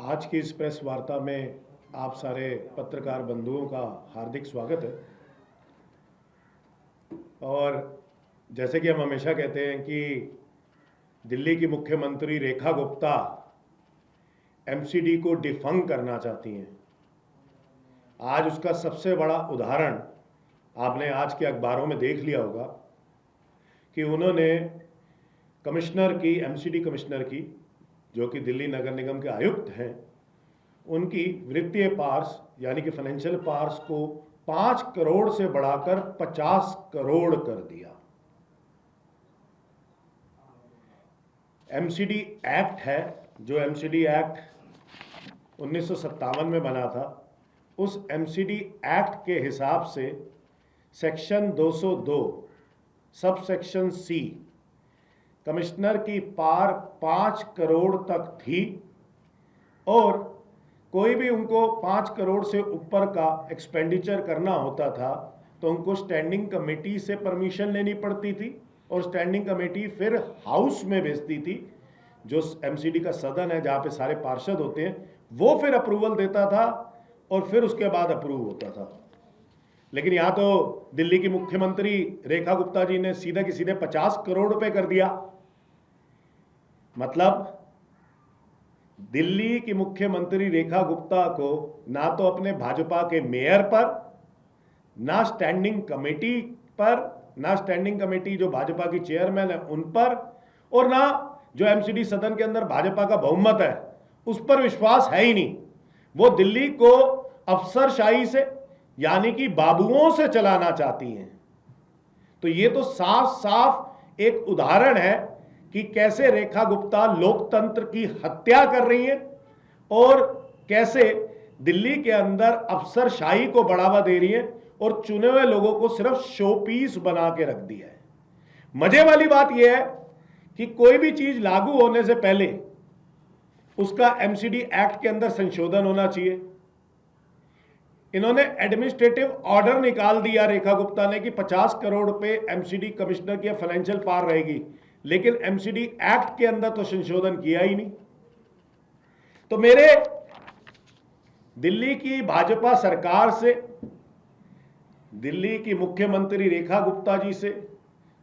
आज की इस प्रेस वार्ता में आप सारे पत्रकार बंधुओं का हार्दिक स्वागत है। और जैसे कि हम हमेशा कहते हैं कि दिल्ली की मुख्यमंत्री रेखा गुप्ता एमसीडी को डिफंग करना चाहती हैं। आज उसका सबसे बड़ा उदाहरण आपने आज के अखबारों में देख लिया होगा कि उन्होंने एमसीडी कमिश्नर की, जो कि दिल्ली नगर निगम के आयुक्त हैं, उनकी वित्तीय पार्स यानी कि फाइनेंशियल पार्स को 5 करोड़ से बढ़ाकर 50 करोड़ कर दिया। एमसीडी एक्ट है, जो एमसीडी एक्ट 1957 में बना था, उस एमसीडी एक्ट के हिसाब से section 202 sub section C commissioner की पार 5 करोड़ तक थी और कोई भी उनको 5 करोड़ से ऊपर का एक्सपेंडिचर करना होता था तो उनको स्टैंडिंग कमेटी से परमिशन लेनी पड़ती थी और स्टैंडिंग कमेटी फिर हाउस में भेजती थी, जो एमसीडी का सदन है जहाँ पे सारे पार्षद होते हैं, वो फिर अप्रूवल देता था और फिर उसके बाद अप्रूव होता था। लेकिन यहाँ तो दिल्ली की मुख्यमंत्री रेखा गुप्ता जी ने सीधे के सीधे 50 करोड़ रुपए कर दिया। मतलब दिल्ली की मुख्यमंत्री रेखा गुप्ता को ना तो अपने भाजपा के मेयर पर, ना स्टैंडिंग कमेटी पर, ना स्टैंडिंग कमेटी जो भाजपा की चेयरमैन है उन पर, और ना जो एमसीडी सदन के अंदर भाजपा का बहुमत है उस पर विश्वास है ही नहीं। वो दिल्ली को अफसरशाही से यानी कि बाबुओं से चलाना चाहती हैं। तो ये तो साफ साफ एक उदाहरण है कि कैसे रेखा गुप्ता लोकतंत्र की हत्या कर रही है और कैसे दिल्ली के अंदर अफसरशाही को बढ़ावा दे रही है और चुने हुए लोगों को सिर्फ शोपीस बना के रख दिया है। मजे वाली बात यह है कि कोई भी चीज लागू होने से पहले उसका एमसीडी एक्ट के अंदर संशोधन होना चाहिए। इन्होंने एडमिनिस्ट्रेटिव ऑर्डर निकाल दिया रेखा गुप्ता ने कि 50 करोड़ रुपए एमसीडी कमिश्नर की फाइनेंशियल पावर रहेगी, लेकिन एमसीडी एक्ट के अंदर तो संशोधन किया ही नहीं। तो मेरे दिल्ली की भाजपा सरकार से, दिल्ली की मुख्यमंत्री रेखा गुप्ता जी से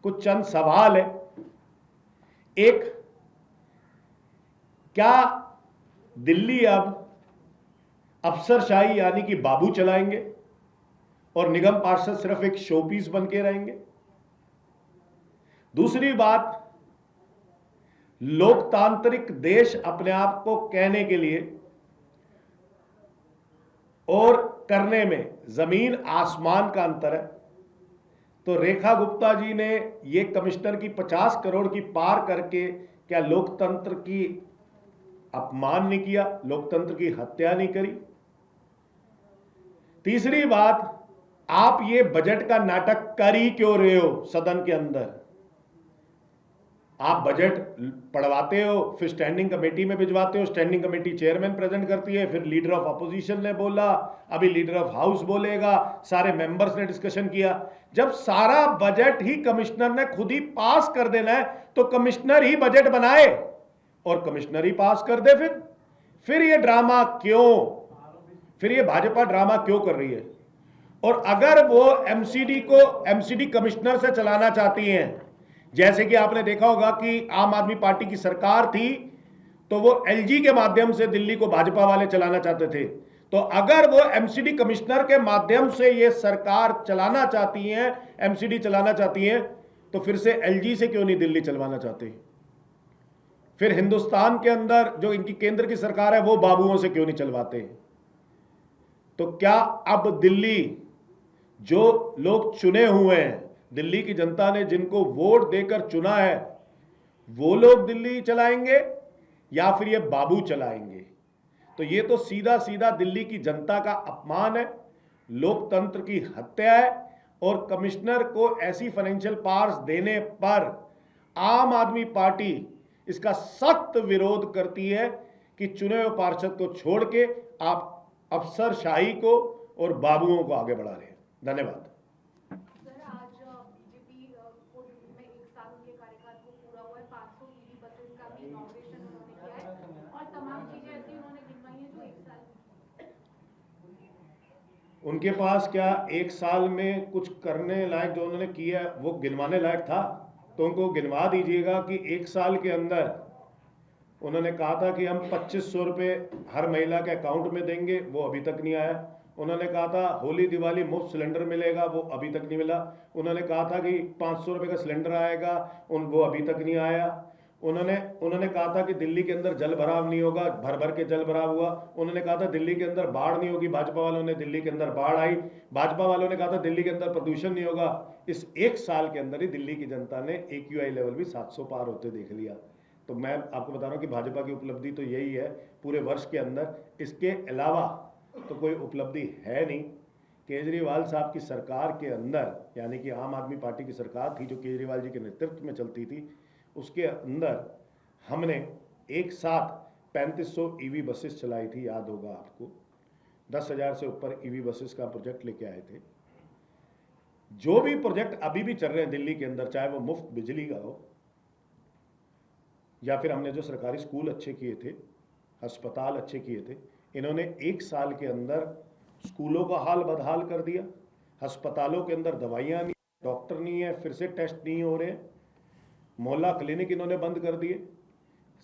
कुछ चंद सवाल है। एक, क्या दिल्ली अब अफसरशाही यानी कि बाबू चलाएंगे और निगम पार्षद सिर्फ एक शोपीस बन के रहेंगे? दूसरी बात, लोकतांत्रिक देश अपने आप को कहने के लिए और करने में जमीन आसमान का अंतर है। तो रेखा गुप्ता जी ने ये कमिश्नर की 50 करोड़ की पार करके क्या लोकतंत्र की अपमान नहीं किया, लोकतंत्र की हत्या नहीं करी? तीसरी बात, आप ये बजट का नाटक कर ही क्यों रहे हो? सदन के अंदर आप बजट पढ़वाते हो, फिर स्टैंडिंग कमेटी में भिजवाते हो, स्टैंडिंग कमेटी चेयरमैन प्रेजेंट करती है, फिर लीडर ऑफ अपोजिशन ने बोला, अभी लीडर ऑफ हाउस बोलेगा, सारे मेंबर्स ने डिस्कशन किया। जब सारा बजट ही कमिश्नर ने खुद ही पास कर देना है तो कमिश्नर ही बजट बनाए और कमिश्नर ही पास कर दे। फिर ये ड्रामा क्यों? फिर ये भाजपा ड्रामा क्यों कर रही है? और अगर वो एमसीडी कमिश्नर से चलाना चाहती हैं, जैसे कि आपने देखा होगा कि आम आदमी पार्टी की सरकार थी तो वो एलजी के माध्यम से दिल्ली को भाजपा वाले चलाना चाहते थे। तो अगर वो एमसीडी कमिश्नर के माध्यम से ये सरकार चलाना चाहती हैं, एमसीडी चलाना चाहती हैं, तो फिर से एलजी से क्यों नहीं दिल्ली चलवाना चाहते? फिर हिंदुस्तान के अंदर जो इनकी केंद्र की सरकार है वो बाबुओं से क्यों नहीं चलवाते? तो क्या अब दिल्ली, जो लोग चुने हुए हैं, दिल्ली की जनता ने जिनको वोट देकर चुना है, वो लोग दिल्ली चलाएंगे या फिर ये बाबू चलाएंगे? तो ये तो सीधा सीधा दिल्ली की जनता का अपमान है, लोकतंत्र की हत्या है। और कमिश्नर को ऐसी फाइनेंशियल पावर्स देने पर आम आदमी पार्टी इसका सख्त विरोध करती है कि चुने हुए पार्षद को छोड़ के आप अफसरशाही को और बाबुओं को आगे बढ़ा रहे हैं। धन्यवाद। उनके पास क्या एक साल में कुछ करने लायक जो उन्होंने किया वो गिनवाने लायक था? तो उनको गिनवा दीजिएगा कि एक साल के अंदर उन्होंने कहा था कि हम 2500 रुपये हर महिला के अकाउंट में देंगे, वो अभी तक नहीं आया। उन्होंने कहा था होली दिवाली मुफ्त सिलेंडर मिलेगा, वो अभी तक नहीं मिला। उन्होंने कहा था कि 500 रुपये का सिलेंडर आएगा, वो अभी तक नहीं आया। उन्होंने कहा था कि दिल्ली के अंदर जल भराव नहीं होगा, भर भर के जल भराव हुआ। उन्होंने कहा था दिल्ली के अंदर बाढ़ नहीं होगी, भाजपा वालों ने दिल्ली के अंदर बाढ़ आई। भाजपा वालों ने कहा था दिल्ली के अंदर प्रदूषण नहीं होगा। इस एक साल के अंदर ही दिल्ली की जनता ने AQI लेवल भी 700 पार होते देख लिया। तो मैं आपको बता रहा हूं कि भाजपा की उपलब्धि तो यही है पूरे वर्ष के अंदर, इसके अलावा तो कोई उपलब्धि है नहीं। केजरीवाल साहब की सरकार के अंदर, यानी कि आम आदमी पार्टी की सरकार थी जो केजरीवाल जी के नेतृत्व में चलती थी, उसके अंदर हमने एक साथ 3500 EV बसेस चलाई थी, याद होगा आपको। 10,000 से ऊपर EV बसेस का प्रोजेक्ट लेके आए थे। जो भी प्रोजेक्ट अभी भी चल रहे हैं दिल्ली के अंदर, चाहे वो मुफ्त बिजली का हो, या फिर हमने जो सरकारी स्कूल अच्छे किए थे, अस्पताल अच्छे किए थे, इन्होंने एक साल के अंदर स्कूलों का हाल बदहाल कर दिया। अस्पतालों के अंदर दवाइयाँ नहीं, डॉक्टर नहीं है, फिर से टेस्ट नहीं हो रहे हैं। मोहल्ला क्लिनिक इन्होंने बंद कर दिए।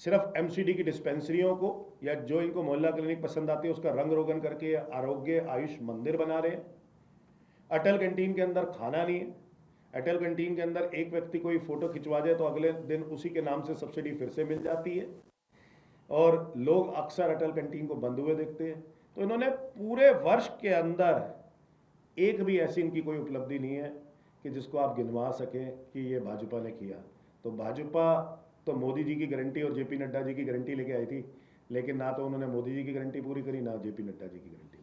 सिर्फ MCD की डिस्पेंसरियों को, या जो इनको मोहल्ला क्लिनिक पसंद आती है, उसका रंग रोगन करके आरोग्य आयुष मंदिर बना रहे हैं। अटल कैंटीन के अंदर खाना नहीं है। अटल कैंटीन के अंदर एक व्यक्ति कोई फोटो खिंचवा जाए तो अगले दिन उसी के नाम से सब्सिडी फिर से मिल जाती है, और लोग अक्सर अटल कैंटीन को बंद हुए देखते हैं। तो इन्होंने पूरे वर्ष के अंदर एक भी ऐसी इनकी कोई उपलब्धि नहीं है कि जिसको आप गिनवा सकें कि ये भाजपा ने किया। तो भाजपा तो मोदी जी की गारंटी और JP नड्डा जी की गारंटी लेके आई थी, लेकिन ना तो उन्होंने मोदी जी की गारंटी पूरी करी, ना JP नड्डा जी की गारंटी।